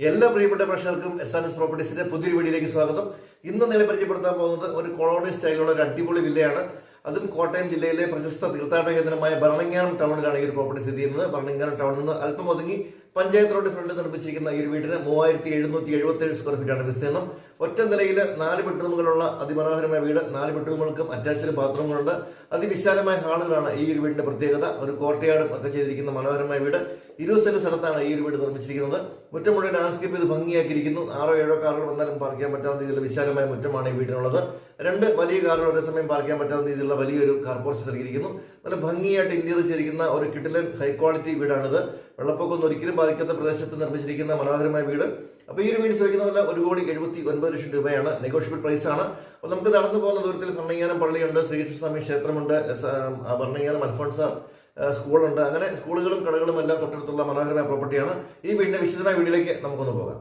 എല്ലാ പ്രിയപ്പെട്ട പ്രേക്ഷകർക്കും SNS പ്രോപ്പർട്ടീസിന്റെ പുതിയൊരു വീഡിയോയിലേക്ക് സ്വാഗതം. ഇന്ന് നിങ്ങളെ പരിചയപ്പെടുത്താൻ പോകുന്നത് ഒരു കൊളോണിയൽ സ്റ്റൈലുള്ള ഒരു അടിപൊളി വില്ലയാണ്. അതും കോട്ടയം ജില്ലയിലെ പ്രശസ്ത തീർത്ഥാടന കേന്ദ്രമായ ഭരണങ്ങാനം ടൗണിലാണ് ഈ ഒരു പ്രോപ്പർട്ടി സ്ഥിതി ചെയ്യുന്നത്. ഭരണങ്ങാനം ടൗണിൽ നിന്ന് അല്പം ഒതുങ്ങി പഞ്ചായത്ത് റോഡ് ഫ്രണ്ടിൽ നിർമ്മിച്ചിരിക്കുന്ന ഈ ഒരു വീടിന് 3777 സ്ക്വയർ ഫീറ്റാണ് വിസ്തീർണം. ഒറ്റ നിലയിൽ 4 ബെഡ്റൂമുകളുള്ള അതിമനോഹരമായ വീട്. 4 ബെഡ്റൂമുകൾക്കും അറ്റാച്ച്ഡ് ബാത്റൂമുകളുണ്ട്. അതിവിശാലമായ ഹാളുകളാണ് ഈ ഒരു വീടിന്റെ പ്രത്യേകത. ഒരു കോർട്ട്യാർഡും ഒക്കെ ചെയ്തിരിക്കുന്ന മനോഹരമായ വീട്. 20 സെന്റ് സ്ഥലത്താണ് ഈ ഒരു വീട് നിർമ്മിച്ചിരിക്കുന്നത്. മുറ്റം മുഴുവൻ ലാൻഡ്സ്കേപ്പ് ചെയ്ത് ഭംഗിയാക്കിയിരിക്കുന്നു. 6-7 കാറുകൾ വന്നാലും പാർക്ക് ചെയ്യാൻ പറ്റാവുന്ന രീതിയിലുള്ള വിശാലമായ മുറ്റമാണ് ഈ വീടിനുള്ളത്. 2 വലിയ കാറുകൾ ഒരേ സമയം പാർക്ക് ചെയ്യാൻ പറ്റാവുന്ന രീതിയിലുള്ള വലിയൊരു കാർ പോർച്ച് നൽകിയിരിക്കുന്നു. നല്ല ഭംഗിയായിട്ട് ഇന്റീരിയർ ചെയ്തിരിക്കുന്ന ഒരു കിടിലൻ ഹൈ ക്വാളിറ്റി വീടാണിത്. വെള്ളപ്പൊക്കം ഒരിക്കലും ബാധിക്കാത്ത പ്രദേശത്ത് നിർമ്മിച്ചിരിക്കുന്ന മനോഹരമായ വീട്. അപ്പോൾ ഈ ഒരു വീട് ചോദിക്കുന്നതല്ല 1,79,00,000 രൂപയാണ്. നെഗോഷ്യബിൾ പ്രൈസ് ആണ്. അപ്പോൾ നമുക്ക് നടന്നു പോകുന്ന ദൂരത്തിൽ ഭരണങ്ങാനം പള്ളിയുണ്ട്, ശ്രീകൃഷ്ണസ്വാമി ക്ഷേത്രമുണ്ട്, ഭരണങ്ങാനം അൽഫോൺസ സ്കൂളുണ്ട്. അങ്ങനെ സ്കൂളുകളും കടകളും എല്ലാം തൊട്ടടുത്തുള്ള മനോഹരമായ പ്രോപ്പർട്ടിയാണ്. ഈ വീടിന്റെ വിശദമായ വീഡിയോയിലേക്ക് നമുക്കൊന്ന് പോകാം.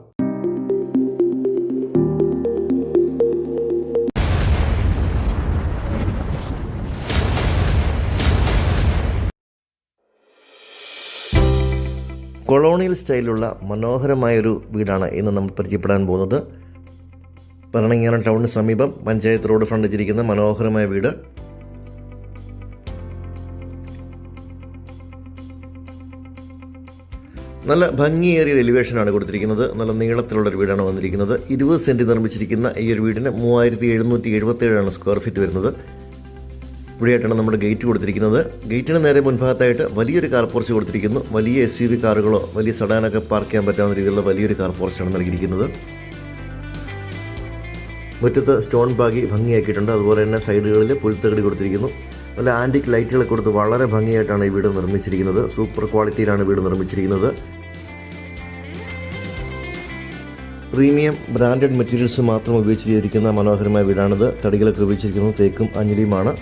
കൊളോണിയൽ സ്റ്റൈലുള്ള മനോഹരമായൊരു വീടാണ് ഇന്ന് നമ്മൾ പരിചയപ്പെടാൻ പോകുന്നത്. ഭരണങ്ങാനം ടൗണിന് സമീപം പഞ്ചായത്ത് റോഡ് ഫ്രണ്ടിച്ചിരിക്കുന്ന മനോഹരമായ വീട്. നല്ല ഭംഗിയേറിയ എലിവേഷനാണ് കൊടുത്തിരിക്കുന്നത്. നല്ല നീളത്തിലുള്ളൊരു വീടാണ് വന്നിരിക്കുന്നത്. 20 സെന്റ് നിർമ്മിച്ചിരിക്കുന്ന ഈ ഒരു വീടിന് 3777 സ്ക്വയർ ഫീറ്റ് വരുന്നത്. ഇവിടെയായിട്ടാണ് നമ്മുടെ ഗേറ്റ് കൊടുത്തിരിക്കുന്നത്. ഗേറ്റിന് നേരെ മുൻഭാഗത്തായിട്ട് വലിയൊരു കാർ പോർച്ച് കൊടുത്തിരിക്കുന്നു. വലിയ SUV കാറുകളോ വലിയ സഡാനൊക്കെ പാർക്ക് ചെയ്യാൻ പറ്റാവുന്ന രീതിയിലുള്ള വലിയൊരു കാർ പോർച്ചാണ് നൽകിയിരിക്കുന്നത്. മുറ്റത്ത് സ്റ്റോൺ ബാഗി ഭംഗിയാക്കിയിട്ടുണ്ട്. അതുപോലെ തന്നെ സൈഡുകളിൽ പുൽത്തകടി കൊടുത്തിരിക്കുന്നു. നല്ല ആൻറ്റിക് ലൈറ്റുകൾ കൊടുത്ത് വളരെ ഭംഗിയായിട്ടാണ് ഈ വീട് നിർമ്മിച്ചിരിക്കുന്നത്. സൂപ്പർ ക്വാളിറ്റിയിലാണ് വീട് നിർമ്മിച്ചിരിക്കുന്നത്. പ്രീമിയം ബ്രാൻഡഡ് മെറ്റീരിയൽസ് മാത്രം ഉപയോഗിച്ച് ചെയ്തിരിക്കുന്ന മനോഹരമായ വീടാണിത്. തടികളൊക്കെ ഉപയോഗിച്ചിരിക്കുന്നത് തേക്കും അഞ്ഞിലിയുമാണ്.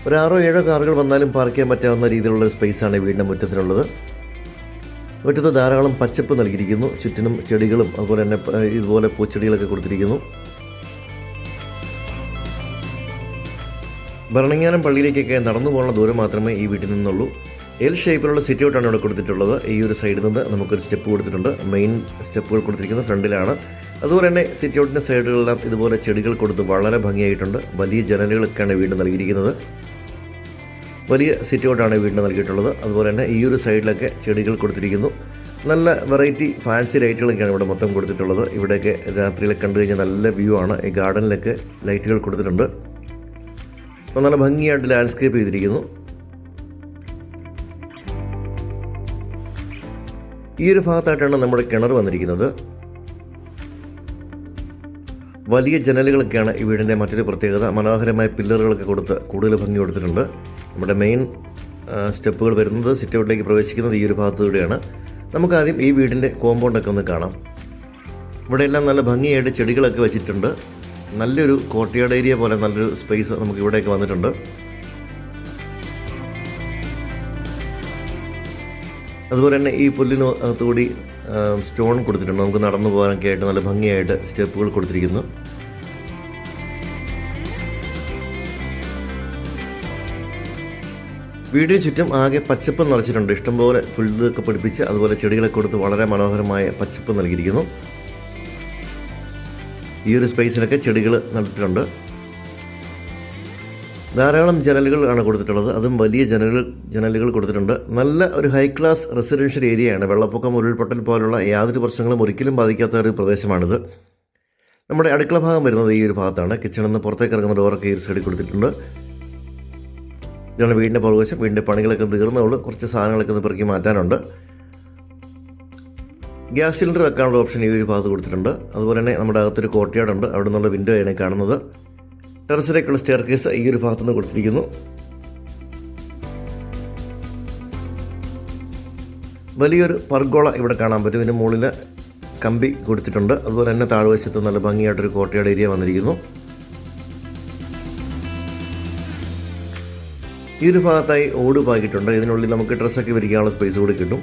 ഒരു 6-7 കാറുകൾ വന്നാലും പാർക്ക് ചെയ്യാൻ പറ്റാവുന്ന രീതിയിലുള്ള സ്പേസാണ് വീടിൻ്റെ മുറ്റത്തിനുള്ളത്. മുറ്റത്ത് ധാരാളം പച്ചപ്പ് നൽകിയിരിക്കുന്നു. ചുറ്റിനും ചെടികളും അതുപോലെ തന്നെ ഇതുപോലെ പൂച്ചെടികളൊക്കെ കൊടുത്തിരിക്കുന്നു. ഭരണങ്ങാനം പള്ളിയിലേക്കൊക്കെ നടന്നു പോകുന്ന ദൂരം മാത്രമേ ഈ വീട്ടിൽ നിന്നുള്ളൂ. എൽ ഷേപ്പിലുള്ള സിറ്റ് ഔട്ടാണ് ഇവിടെ കൊടുത്തിട്ടുള്ളത്. ഈ ഒരു സൈഡിൽ നിന്ന് നമുക്കൊരു സ്റ്റെപ്പ് കൊടുത്തിട്ടുണ്ട്. മെയിൻ സ്റ്റെപ്പുകൾ കൊടുത്തിരിക്കുന്നത് ഫ്രണ്ടിലാണ്. അതുപോലെ തന്നെ സിറ്റ് ഔട്ടിൻ്റെ സൈഡുകളെല്ലാം ഇതുപോലെ ചെടികൾ കൊടുത്ത് വളരെ ഭംഗിയായിട്ടുണ്ട്. വലിയ ജനലുകളൊക്കെയാണ് വീട് നൽകിയിരിക്കുന്നത്. വലിയ സിറ്റ് ഔട്ടാണ് വീടിന് നൽകിയിട്ടുള്ളത്. അതുപോലെ തന്നെ ഈ ഒരു സൈഡിലൊക്കെ ചെടികൾ കൊടുത്തിരിക്കുന്നു. നല്ല വെറൈറ്റി ഫാൻസി ലൈറ്റുകളൊക്കെയാണ് ഇവിടെ മൊത്തം കൊടുത്തിട്ടുള്ളത്. ഇവിടെയൊക്കെ രാത്രിയിലൊക്കെ കണ്ടു കഴിഞ്ഞാൽ നല്ല വ്യൂ ആണ്. ഈ ഗാർഡനിലൊക്കെ ലൈറ്റുകൾ കൊടുത്തിട്ടുണ്ട്. അപ്പോൾ നല്ല ഭംഗിയായിട്ട് ലാൻഡ്സ്കേപ്പ് ചെയ്തിരിക്കുന്നു. ഈ ഒരു ഭാഗത്തായിട്ടാണ് നമ്മുടെ കിണർ വന്നിരിക്കുന്നത്. വലിയ ജനലുകളൊക്കെയാണ് ഈ വീടിൻ്റെ മറ്റൊരു പ്രത്യേകത. മനോഹരമായ പില്ലറുകളൊക്കെ കൊടുത്ത് കൂടുതൽ ഭംഗി കൊടുത്തിട്ടുണ്ട്. നമ്മുടെ മെയിൻ സ്റ്റെപ്പുകൾ വരുന്നത് സിറ്റ് ഔട്ടിലേക്ക് പ്രവേശിക്കുന്നത് ഈ ഒരു ഭാഗത്തൂടെയാണ്. നമുക്കാദ്യം ഈ വീടിൻ്റെ കോമ്പൗണ്ടൊക്കെ ഒന്ന് കാണാം. ഇവിടെയെല്ലാം നല്ല ഭംഗിയായിട്ട് ചെടികളൊക്കെ വെച്ചിട്ടുണ്ട്. നല്ലൊരു കോർട്ട്യാർഡ് ഏരിയ പോലെ നല്ലൊരു സ്പേസ് നമുക്ക് ഇവിടെയൊക്കെ വന്നിട്ടുണ്ട്. അതുപോലെ തന്നെ ഈ പുല്ലിനകത്തുകൂടി സ്റ്റോൺ കൊടുത്തിട്ടുണ്ട്. നമുക്ക് നടന്നു പോകാനൊക്കെ ആയിട്ട് നല്ല ഭംഗിയായിട്ട് സ്റ്റെപ്പുകൾ കൊടുത്തിരിക്കുന്നു. വീടിന് ചുറ്റും ആകെ പച്ചപ്പ് നിറച്ചിട്ടുണ്ട്. ഇഷ്ടംപോലെ പുല്ലൊക്കെ പിടിപ്പിച്ച് അതുപോലെ ചെടികളൊക്കെ കൊടുത്ത് വളരെ മനോഹരമായ പച്ചപ്പ് നൽകിയിരിക്കുന്നു. ഈ ഒരു സ്പേസിലൊക്കെ ചെടികൾ നട്ടിട്ടുണ്ട്. ധാരാളം ജനലുകളാണ് കൊടുത്തിട്ടുള്ളത്. അതും വലിയ ജനലുകൾ കൊടുത്തിട്ടുണ്ട്. നല്ല ഒരു ഹൈ ക്ലാസ് റെസിഡൻഷ്യൽ ഏരിയയാണ്. വെള്ളപ്പൊക്കം, ഉരുൾപൊട്ടൽ പോലുള്ള യാതൊരു പ്രശ്നങ്ങളും ഒരിക്കലും ബാധിക്കാത്ത ഒരു പ്രദേശമാണിത്. നമ്മുടെ അടുക്കള ഭാഗം വരുന്നത് ഈ ഒരു ഭാഗത്താണ്. കിച്ചണിൽ നിന്ന് പുറത്തേക്ക് ഇറങ്ങുന്ന ഡോറൊക്കെ ഈ ഒരു സൈഡിൽ കൊടുത്തിട്ടുണ്ട്. ഇതാണ് വീടിൻ്റെ പുറകുവശം. വീടിൻ്റെ പണികളൊക്കെ തീർന്നുള്ളൂ. കുറച്ച് സാധനങ്ങളൊക്കെ ഒന്ന് പെറുക്കി മാറ്റാനുണ്ട്. ഗ്യാസ് സിലിണ്ടർ വെക്കാനുള്ള ഓപ്ഷൻ ഈ ഒരു ഭാഗത്ത് കൊടുത്തിട്ടുണ്ട്. അതുപോലെ തന്നെ നമ്മുടെ അകത്തൊരു കോർട്ട്യാർഡ് ഉണ്ട്. അവിടെ നിന്നുള്ള വിൻഡോ ആണ് കാണുന്നത്. ടെറസിലേക്കുള്ള സ്റ്റെയർ കേസ് ഈ ഒരു ഭാഗത്തുനിന്ന് കൊടുത്തിരിക്കുന്നു. വലിയൊരു പർഗോള ഇവിടെ കാണാൻ പറ്റും. ഇതിന് മുകളിൽ കമ്പി കൊടുത്തിട്ടുണ്ട്. അതുപോലെ തന്നെ താഴ്വശത്ത് നല്ല ഭംഗിയായിട്ടൊരു കോർട്ട്യാർഡ് ഏരിയ വന്നിരിക്കുന്നു. ഈ ഒരു ഭാഗത്തായി ഓട് പാക്കിയിട്ടുണ്ട്. ഇതിനുള്ളിൽ നമുക്ക് ഡ്രസ്സൊക്കെ വിരിക്കാനുള്ള സ്പേസ് കൂടി കിട്ടും.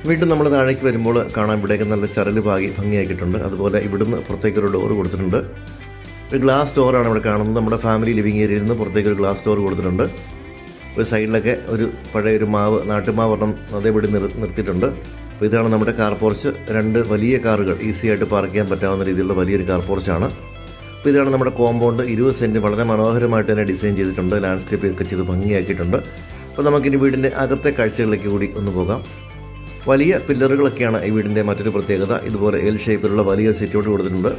വീണ്ടും നമ്മൾ താഴേക്ക് വരുമ്പോൾ കാണാൻ ഇവിടേക്ക് നല്ല ചരല് ഭംഗിയാക്കിയിട്ടുണ്ട്. അതുപോലെ ഇവിടുന്ന് പുറത്തേക്കൊരു ഡോറ് കൊടുത്തിട്ടുണ്ട്. ഒരു ഗ്ലാസ് ഡോറാണ് ഇവിടെ കാണുന്നത്. നമ്മുടെ ഫാമിലി ലിവിങ് ഏരിയയിൽ നിന്ന് പുറത്തേക്ക് ഒരു ഗ്ലാസ് ഡോർ കൊടുത്തിട്ടുണ്ട്. ഒരു സൈഡിലൊക്കെ ഒരു പഴയ ഒരു നാട്ടുമാവ് ഒരെണ്ണം അതേപടി നിർത്തിയിട്ടുണ്ട്. അപ്പോൾ ഇതാണ് നമ്മുടെ കാർ പോർച്ച്. 2 വലിയ കാറുകൾ ഈസി ആയിട്ട് പാർക്ക് ചെയ്യാൻ പറ്റാവുന്ന രീതിയിലുള്ള വലിയൊരു കാർ പോർച്ചാണ്. അപ്പോൾ ഇതാണ് നമ്മുടെ കോമ്പൗണ്ട്. 20 സെൻറ്റ് വളരെ മനോഹരമായിട്ട് തന്നെ ഡിസൈൻ ചെയ്തിട്ടുണ്ട്. ലാൻഡ്സ്കേപ്പ് ഒക്കെ ചെയ്ത് ഭംഗിയാക്കിയിട്ടുണ്ട്. അപ്പോൾ നമുക്കിനി വീടിൻ്റെ അകത്തെ കാഴ്ചകളിലേക്ക് കൂടി ഒന്ന് പോകാം. വലിയ പില്ലറുകളൊക്കെയാണ് ഈ വീടിൻ്റെ മറ്റൊരു പ്രത്യേകത. ഇതുപോലെ എൽ ഷേപ്പിലുള്ള വലിയ സിറ്റൗട്ട് കൊടുത്തിട്ടുണ്ട്.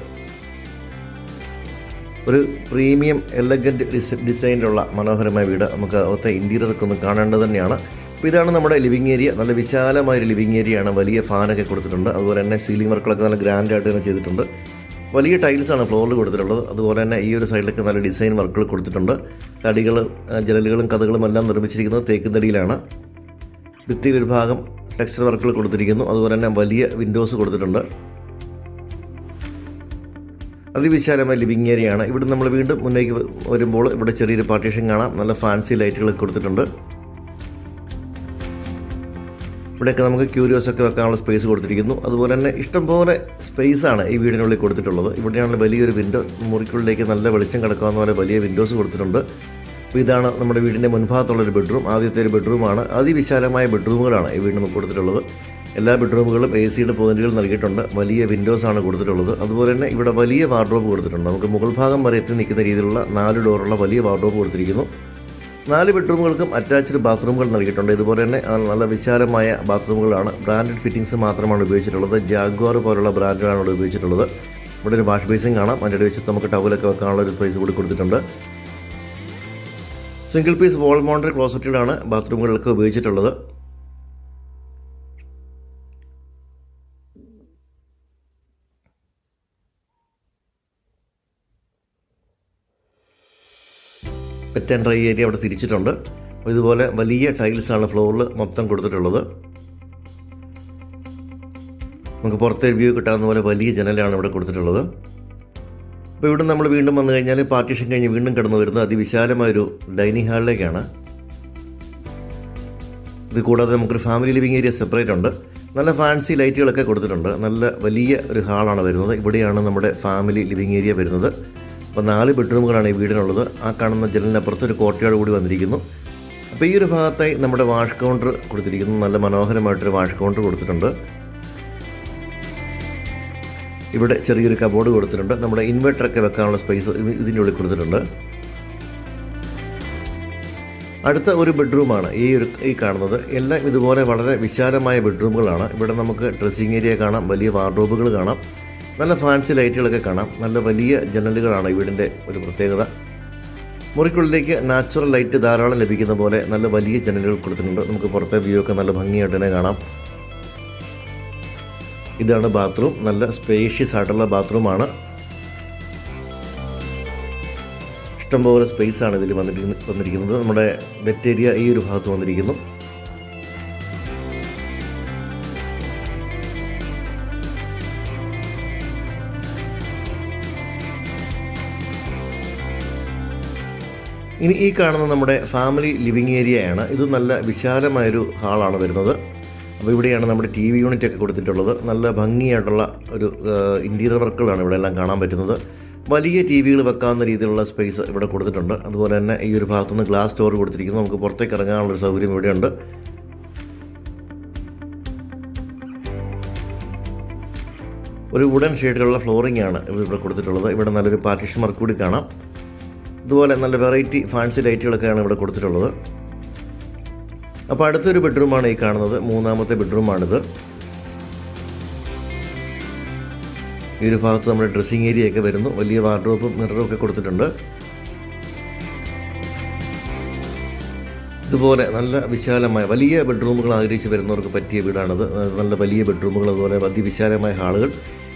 ഒരു പ്രീമിയം എലഗൻറ്റ് ഡിസൈനിലുള്ള മനോഹരമായ വീട്. നമുക്ക് അകത്തെ ഇൻറ്റീരിയറൊക്കെ ഒന്ന് കാണേണ്ടത് തന്നെയാണ്. അപ്പോൾ ഇതാണ് നമ്മുടെ ലിവിങ് ഏരിയ. നല്ല വിശാലമായൊരു ലിവിങ് ഏരിയയാണ്. വലിയ ഫാനൊക്കെ കൊടുത്തിട്ടുണ്ട്. അതുപോലെ തന്നെ സീലിംഗ് വർക്കുകളൊക്കെ നല്ല ഗ്രാൻഡായിട്ട് തന്നെ ചെയ്തിട്ടുണ്ട്. വലിയ ടൈൽസാണ് ഫ്ലോറിൽ കൊടുത്തിട്ടുള്ളത്. അതുപോലെ തന്നെ ഈ ഒരു സൈഡിലൊക്കെ നല്ല ഡിസൈൻ വർക്കുകൾ കൊടുത്തിട്ടുണ്ട്. തടികൾ, ജനലുകളും കഥകളും എല്ലാം നിർമ്മിച്ചിരിക്കുന്നത് തേക്ക് തടിയിലാണ്. ഭിത്തിയിലൊരു ഭാഗം ടെക്സ്ചർ വർക്കുകൾ കൊടുത്തിരിക്കുന്നു. അതുപോലെ തന്നെ വലിയ വിൻഡോസ് കൊടുത്തിട്ടുണ്ട്. അതിവിശാലമായ ലിവിങ് ഏരിയയാണ്. ഇവിടെ നമ്മൾ വീണ്ടും മുന്നേക്ക് വരുമ്പോൾ ഇവിടെ ചെറിയൊരു പാർട്ടീഷൻ കാണാം. നല്ല ഫാൻസി ലൈറ്റുകളൊക്കെ കൊടുത്തിട്ടുണ്ട്. ഇവിടെയൊക്കെ നമുക്ക് ക്യൂരിയോസൊക്കെ വെക്കാനുള്ള സ്പേസ് കൊടുത്തിരിക്കുന്നു. അതുപോലെ തന്നെ ഇഷ്ടംപോലെ സ്പേസാണ് ഈ വീടിനുള്ളിൽ കൊടുത്തിട്ടുള്ളത്. ഇവിടെയാണെങ്കിൽ വലിയൊരു വിൻഡോ, മുറിക്കുള്ളിലേക്ക് നല്ല വെളിച്ചം കിടക്കാവുന്ന പോലെ വലിയ വിൻഡോസ് കൊടുത്തിട്ടുണ്ട്. അപ്പോൾ ഇതാണ് നമ്മുടെ വീടിൻ്റെ മുൻഭാഗത്തുള്ളൊരു ബെഡ്റൂം. ആദ്യത്തെ ഒരു ബെഡ്റൂമാണ്. അതിവിശാലമായ ബെഡ്റൂമുകളാണ് ഈ വീടിന് കൊടുത്തിട്ടുള്ളത്. എല്ലാ ബെഡ്റൂമുകളും AC-യുടെ പോയിന്റുകൾ നൽകിയിട്ടുണ്ട്. വലിയ വിൻഡോസാണ് കൊടുത്തിട്ടുള്ളത്. അതുപോലെ തന്നെ ഇവിടെ വലിയ വാർഡ്രോബ് കൊടുത്തിട്ടുണ്ട്. നമുക്ക് മുകൾ ഭാഗം വരെ എത്തി നിൽക്കുന്ന രീതിയിലുള്ള 4 ഡോറുള്ള വലിയ വാർഡ്രോബ് കൊടുത്തിരിക്കുന്നു. 4 ബെഡ്റൂമുകൾക്കും അറ്റാച്ച്ഡ് ബാത്റൂമുകൾ നൽകിയിട്ടുണ്ട്. ഇതുപോലെ തന്നെ നല്ല വിശാലമായ ബാത്റൂമുകളാണ്. ബ്രാൻഡഡ് ഫിറ്റിംഗ്സ് മാത്രമാണ് ഉപയോഗിച്ചിട്ടുള്ളത്. ജാഗ്വാർ പോലുള്ള ബ്രാൻഡാണ് ഇവിടെ ഉപയോഗിച്ചിട്ടുള്ളത്. ഇവിടെ ഒരു വാഷ് ബേസിൻ കാണാം. അതിൻ്റെ വെച്ച് നമുക്ക് ടവലൊക്കെ വെക്കാനുള്ള ഒരു സ്പേസ് കൂടി കൊടുത്തിട്ടുണ്ട്. സിംഗിൾ പീസ് വാൾ മൗണ്ടഡ് ക്ലോസറ്റുകളാണ് ബാത്റൂമുകളിലൊക്കെ ഉപയോഗിച്ചിട്ടുള്ളത്. വെറ്റ് ആൻഡ് ഡ്രൈ ഏരിയ അവിടെ തിരിച്ചിട്ടുണ്ട്. ഇതുപോലെ വലിയ ടൈൽസാണ് ഫ്ലോറിൽ മൊത്തം കൊടുത്തിട്ടുള്ളത്. നമുക്ക് പുറത്തെ വ്യൂ കിട്ടാവുന്ന പോലെ വലിയ ജനലാണ് ഇവിടെ കൊടുത്തിട്ടുള്ളത്. അപ്പോൾ ഇവിടെ നമ്മൾ വീണ്ടും വന്നു കഴിഞ്ഞാൽ പാർട്ടീഷൻ കഴിഞ്ഞ് വീണ്ടും കടന്നു വരുന്നത് അതിവിശാലമായൊരു ഡൈനിങ് ഹാളിലേക്കാണ്. ഇത് കൂടാതെ നമുക്കൊരു ഫാമിലി ലിവിങ് ഏരിയ സെപ്പറേറ്റ് ഉണ്ട്. നല്ല ഫാൻസി ലൈറ്റുകളൊക്കെ കൊടുത്തിട്ടുണ്ട്. നല്ല വലിയ ഒരു ഹാളാണ് വരുന്നത്. ഇവിടെയാണ് നമ്മുടെ ഫാമിലി ലിവിങ് ഏരിയ വരുന്നത്. അപ്പോൾ 4 ബെഡ്റൂമുകളാണ് ഈ വീടിനുള്ളത്. ആ കാണുന്ന ജനലിനപ്പുറത്ത് ഒരു കോർട്ട്യാർഡ് കൂടി വന്നിരിക്കുന്നു. അപ്പോൾ ഈ ഒരു ഭാഗത്തായി നമ്മുടെ വാഷ് കൗണ്ടർ കൊടുത്തിരിക്കുന്നു. നല്ല മനോഹരമായിട്ടൊരു വാഷ് കൗണ്ടർ കൊടുത്തിട്ടുണ്ട്. ഇവിടെ ചെറിയൊരു കബോർഡ് കൊടുത്തിട്ടുണ്ട്. നമ്മുടെ ഇൻവെർട്ടറൊക്കെ വെക്കാനുള്ള സ്പേസ് ഇതിൻ്റെ ഉള്ളിൽ കൊടുത്തിട്ടുണ്ട്. അടുത്ത ഒരു ബെഡ്റൂമാണ് ഈ കാണുന്നത്. എല്ലാം ഇതുപോലെ വളരെ വിശാലമായ ബെഡ്റൂമുകളാണ്. ഇവിടെ നമുക്ക് ഡ്രസ്സിങ് ഏരിയ കാണാം. വലിയ വാർഡ്രോബുകൾ കാണാം. നല്ല ഫാൻസി ലൈറ്റുകളൊക്കെ കാണാം. നല്ല വലിയ ജനലുകളാണ് ഈ വീടിൻ്റെ ഒരു പ്രത്യേകത. മുറിക്കുള്ളിലേക്ക് നാച്ചുറൽ ലൈറ്റ് ധാരാളം ലഭിക്കുന്ന പോലെ നല്ല വലിയ ജനലുകൾ കൊടുത്തിട്ടുണ്ട്. നമുക്ക് പുറത്തെ വ്യൂ ഒക്കെ നല്ല ഭംഗിയായിട്ട് തന്നെ കാണാം. ഇതാണ് ബാത്റൂം. നല്ല സ്പേഷ്യസ് ആയിട്ടുള്ള ബാത്റൂമാണ്. ഇഷ്ടംപോലെ സ്പേസാണ് ഇതിൽ വന്നിരിക്കുന്നത്. നമ്മുടെ വെറ്റ് ഏരിയ ഈ ഒരു ഭാഗത്ത് വന്നിരിക്കുന്നു. ഇനി ഈ കാണുന്ന നമ്മുടെ ഫാമിലി ലിവിങ് ഏരിയയാണ്. ഇത് നല്ല വിശാലമായൊരു ഹാളാണ് വരുന്നത്. അപ്പോൾ ഇവിടെയാണ് നമ്മുടെ TV യൂണിറ്റ് ഒക്കെ കൊടുത്തിട്ടുള്ളത്. നല്ല ഭംഗിയായിട്ടുള്ള ഒരു ഇൻറ്റീരിയർ വർക്കുകളാണ് ഇവിടെ എല്ലാം കാണാൻ പറ്റുന്നത്. വലിയ TVകൾ വെക്കാവുന്ന രീതിയിലുള്ള സ്പേസ് ഇവിടെ കൊടുത്തിട്ടുണ്ട്. അതുപോലെ തന്നെ ഈ ഒരു ഭാഗത്തുനിന്ന് ഗ്ലാസ് ഡോർ കൊടുത്തിരിക്കുന്നു. നമുക്ക് പുറത്തേക്ക് ഇറങ്ങാനുള്ളൊരു സൗകര്യം ഇവിടെയുണ്ട്. ഒരു വുഡൻ ഷെയ്ഡിലുള്ള ഫ്ലോറിംഗ് ആണ് ഇവിടെ കൊടുത്തിട്ടുള്ളത്. ഇവിടെ നല്ലൊരു പാർട്ടീഷൻ വർക്ക് കൂടി കാണാം. ഇതുപോലെ നല്ല വെറൈറ്റി ഫാൻസി ലൈറ്റുകളൊക്കെയാണ് ഇവിടെ കൊടുത്തിട്ടുള്ളത്. അപ്പോൾ അടുത്തൊരു ബെഡ്റൂമാണ് ഈ കാണുന്നത്. 3ാമത്തെ ബെഡ്റൂമാണിത്. ഈ ഒരു ഭാഗത്ത് നമ്മുടെ ഡ്രസ്സിങ് ഏരിയ ഒക്കെ വരുന്നു. വലിയ വാർഡ്രോബും മിററും ഒക്കെ കൊടുത്തിട്ടുണ്ട്. ഇതുപോലെ നല്ല വിശാലമായ വലിയ ബെഡ്റൂമുകൾ ആഗ്രഹിച്ച് വരുന്നവർക്ക് പറ്റിയ വീടാണിത്. നല്ല വലിയ ബെഡ്റൂമുകൾ, അതുപോലെ അതിവിശാലമായ ഹാളുകൾ.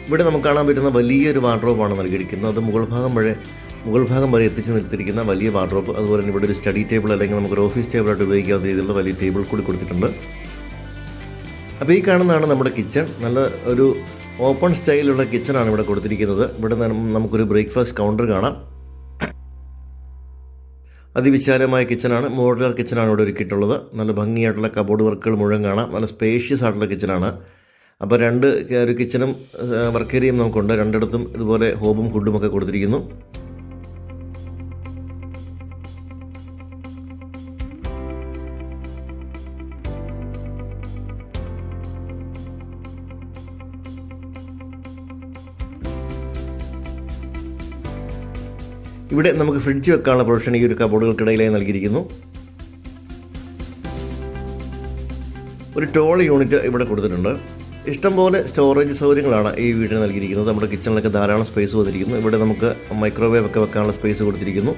ഇവിടെ നമുക്ക് കാണാൻ പറ്റുന്ന വലിയൊരു വാർഡ്രോബാണ് നൽകിയിരിക്കുന്നത്. അത് മുകൾ ഭാഗം വരെ എത്തിച്ച് നിർത്തിയിരിക്കുന്ന വലിയ വാർഡ്രോബ്. അതുപോലെ തന്നെ ഇവിടെ ഒരു സ്റ്റഡി ടേബിൾ അല്ലെങ്കിൽ നമുക്കൊരു ഓഫീസ് ടേബിളായിട്ട് ഉപയോഗിക്കാവുന്ന രീതിയിലുള്ള വലിയ ടേബിൾ കൂടി കൊടുത്തിട്ടുണ്ട്. അപ്പോൾ ഈ കാണുന്നതാണ് നമ്മുടെ കിച്ചൺ. നല്ല ഒരു ഓപ്പൺ സ്റ്റൈലുള്ള കിച്ചണാണ് ഇവിടെ കൊടുത്തിരിക്കുന്നത്. ഇവിടെ നമുക്കൊരു ബ്രേക്ക്ഫാസ്റ്റ് കൗണ്ടർ കാണാം. അതിവിശാലമായ കിച്ചണാണ്. മോഡുലാർ കിച്ചണാണ് ഇവിടെ ഒരുക്കിയിട്ടുള്ളത്. നല്ല ഭംഗിയായിട്ടുള്ള കബോർഡ് വർക്കുകൾ മുഴുവൻ കാണാം. നല്ല സ്പേഷ്യസ് ആയിട്ടുള്ള കിച്ചണാണ്. അപ്പോൾ ഒരു കിച്ചണും വർക്ക് ഏരിയയും നമുക്കുണ്ട്. രണ്ടിടത്തും ഇതുപോലെ ഹോബും ഹുഡും ഒക്കെ കൊടുത്തിരിക്കുന്നു. ഇവിടെ നമുക്ക് ഫ്രിഡ്ജ് വെക്കാനുള്ള പ്രൊവിഷൻ ഈ ഒരു കബോർഡുകൾക്കിടയിലായി നൽകിയിരിക്കുന്നു. ഒരു ടോൾ യൂണിറ്റ് ഇവിടെ കൊടുത്തിട്ടുണ്ട്. ഇഷ്ടംപോലെ സ്റ്റോറേജ് സൗകര്യങ്ങളാണ് ഈ വീടിന് നൽകിയിരിക്കുന്നത്. നമ്മുടെ കിച്ചണിലൊക്കെ ധാരാളം സ്പേസ് വന്നിരിക്കുന്നു. ഇവിടെ നമുക്ക് മൈക്രോവേവ് ഒക്കെ വെക്കാനുള്ള സ്പേസ് കൊടുത്തിരിക്കുന്നു.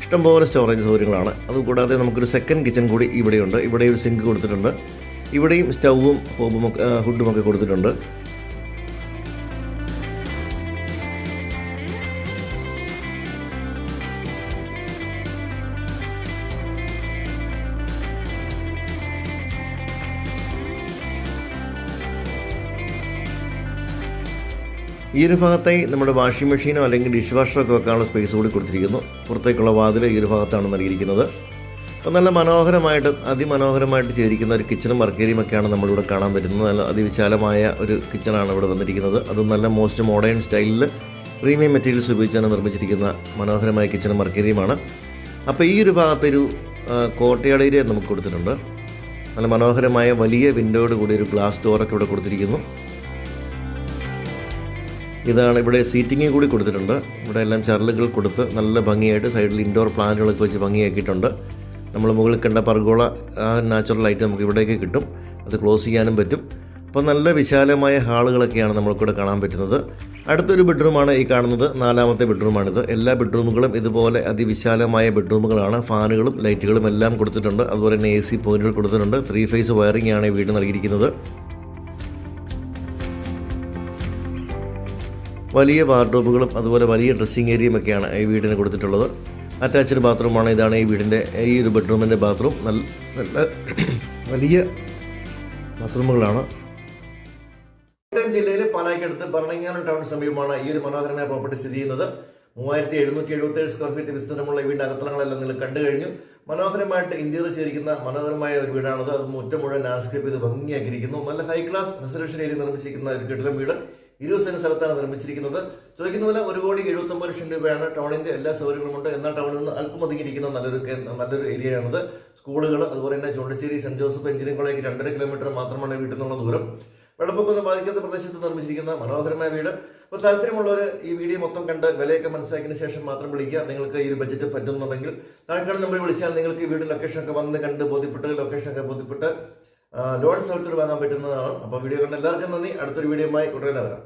ഇഷ്ടംപോലെ സ്റ്റോറേജ് സൗകര്യങ്ങളാണ്. അതുകൂടാതെ നമുക്കൊരു സെക്കൻഡ് കിച്ചൺ കൂടി ഇവിടെയുണ്ട്. ഇവിടെ ഒരു സിങ്ക് കൊടുത്തിട്ടുണ്ട്. ഇവിടെയും സ്റ്റൗവും ഹുഡും ഒക്കെ കൊടുത്തിട്ടുണ്ട്. ഈ ഒരു ഭാഗത്തായി നമ്മുടെ വാഷിംഗ് മെഷീനോ അല്ലെങ്കിൽ ഡിഷ് വാഷറോ ഒക്കെ വെക്കാനുള്ള സ്പേസ് കൂടി കൊടുത്തിരിക്കുന്നു. പുറത്തേക്കുള്ള വാതിൽ ഈ ഒരു ഭാഗത്താണ് നൽകിയിരിക്കുന്നത്. അപ്പോൾ നല്ല മനോഹരമായിട്ട് അതിമനോഹരമായിട്ട് ചെയ്തിരിക്കുന്ന ഒരു കിച്ചണും വർക്കേരിയും ഒക്കെയാണ് നമ്മളിവിടെ കാണാൻ പറ്റുന്നത്. നല്ല അതിവിശാലമായ ഒരു കിച്ചണാണ് ഇവിടെ വന്നിരിക്കുന്നത്. അതും നല്ല മോസ്റ്റ് മോഡേൺ സ്റ്റൈലിൽ പ്രീമിയം മെറ്റീരിയൽസ് ഉപയോഗിച്ചാണ് നിർമ്മിച്ചിരിക്കുന്ന മനോഹരമായ കിച്ചണും വർക്കേരിയുമാണ്. അപ്പോൾ ഈ ഒരു ഭാഗത്തൊരു കോർട്ട്യാർഡ് ഏരിയ നമുക്ക് കൊടുത്തിട്ടുണ്ട്. നല്ല മനോഹരമായ വലിയ വിൻഡോയോട് കൂടി ഒരു ഗ്ലാസ് ഡോറൊക്കെ ഇവിടെ കൊടുത്തിരിക്കുന്നു. ഇതാണ് ഇവിടെ സീറ്റിംഗ് കൂടി കൊടുത്തിട്ടുണ്ട്. ഇവിടെ എല്ലാം ചരലുകൾ കൊടുത്ത് നല്ല ഭംഗിയായിട്ട് സൈഡിൽ ഇൻഡോർ പ്ലാന്റുകളൊക്കെ വെച്ച് ഭംഗിയാക്കിയിട്ടുണ്ട്. നമ്മൾ മുകളിൽ കണ്ട പർഗോള ആ നാച്ചുറൽ ലൈറ്റ് നമുക്ക് ഇവിടേക്ക് കിട്ടും. അത് ക്ലോസ് ചെയ്യാനും പറ്റും. അപ്പോൾ നല്ല വിശാലമായ ഹാളുകളൊക്കെയാണ് നമ്മൾക്കിവിടെ കാണാൻ പറ്റുന്നത്. അടുത്തൊരു ബെഡ്റൂമാണ് ഈ കാണുന്നത്. 4ാമത്തെ ബെഡ്റൂമാണിത്. എല്ലാ ബെഡ്റൂമുകളും ഇതുപോലെ അതിവിശാലമായ ബെഡ്റൂമുകളാണ്. ഫാനുകളും ലൈറ്റുകളും എല്ലാം കൊടുത്തിട്ടുണ്ട്. അതുപോലെ തന്നെ AC പോയിന്റുകൾ കൊടുത്തിട്ടുണ്ട്. 3 ഫേസ് വയറിംഗ് ആണ് ഈ വീട് നൽകിയിരിക്കുന്നത്. വലിയ വാർഡ്രോബുകളും അതുപോലെ വലിയ ഡ്രസ്സിംഗ് ഏരിയയും ഒക്കെയാണ് ഈ വീടിന് കൊടുത്തിട്ടുള്ളത്. അറ്റാച്ച്ഡ് ബാത്റൂമാണ്. ഇതാണ് ഈ വീടിൻ്റെ ഈ ഒരു ബെഡ്റൂമിൻ്റെ ബാത്റൂം. നല്ല വലിയ ബാത്റൂമുകളാണ്. കോട്ടയം ജില്ലയിലെ പാലായ്ക്കടുത്ത് ഭരണങ്ങാനം ടൗൺ സമീപമാണ് ഈ ഒരു മനോഹരമായ പ്രോപ്പർട്ടി സ്ഥിതി ചെയ്യുന്നത്. 3777 സ്ക്വയർ ഫീറ്റ് വിസ്തീർണമുള്ള ഈ വീടിൻ്റെ അകത്തളങ്ങളെല്ലാം നിങ്ങൾ കണ്ടു കഴിഞ്ഞു. മനോഹരമായിട്ട് ഇന്റീരിയർ ചെയ്തിരിക്കുന്ന മനോഹരമായ ഒരു വീടാണത്. അത് മുറ്റം മുഴുവൻ ലാൻഡ്സ്കേപ്പ് ചെയ്ത് ഭംഗിയാക്കിയിരിക്കുന്നു. നല്ല ഹൈ ക്ലാസ് റെസിഡൻഷ്യൽ ഏരിയ നിർമ്മിച്ചിരിക്കുന്ന ഒരു കെട്ടിടം വീട് 20 സെന്റ് സ്ഥലത്താണ് നിർമ്മിച്ചിരിക്കുന്നത്. ചോദിക്കുന്ന പോലെ 1,79,00,000 രൂപയാണ്. ടൗണിന്റെ എല്ലാ സൗകര്യങ്ങളുമുണ്ട്. എന്നാൽ ടൗണിൽ നിന്ന് അല്പം ഒതുങ്ങിയിരിക്കുന്ന നല്ലൊരു ഏരിയയാണിത്. സ്കൂളുകൾ അതുപോലെ തന്നെ Chundassery saint Joseph engineering college 2.5 kilometre മാത്രമാണ് വീട്ടിൽ നിന്നുള്ള ദൂരം. വെള്ളപ്പൊക്കം ബാധിക്കാത്ത പ്രദേശത്ത് നിർമ്മിച്ചിരിക്കുന്ന മനോഹരമായ വീട്. അപ്പോൾ താല്പര്യമുള്ളവർ ഈ വീഡിയോ മൊത്തം കണ്ട് വിലയൊക്കെ മനസ്സിലാക്കിയതിന് ശേഷം മാത്രം വിളിക്കുക. നിങ്ങൾക്ക് ഈ ഒരു ബഡ്ജറ്റ് പറ്റുന്നുണ്ടെങ്കിൽ താഴെ നമ്പർ വിളിച്ചാൽ നിങ്ങൾക്ക് ഈ വീട് ലൊക്കേഷനൊക്കെ വന്ന് കണ്ട് ലൊക്കേഷനൊക്കെ ബോധ്യപ്പെട്ട് ലോൺ സൗകര്യത്തിൽ വാങ്ങാൻ പറ്റുന്നതാണ്. അപ്പോൾ വീഡിയോ കണ്ട എല്ലാവർക്കും നന്ദി. അടുത്തൊരു വീഡിയോയുമായി ഉടനെ വരാം.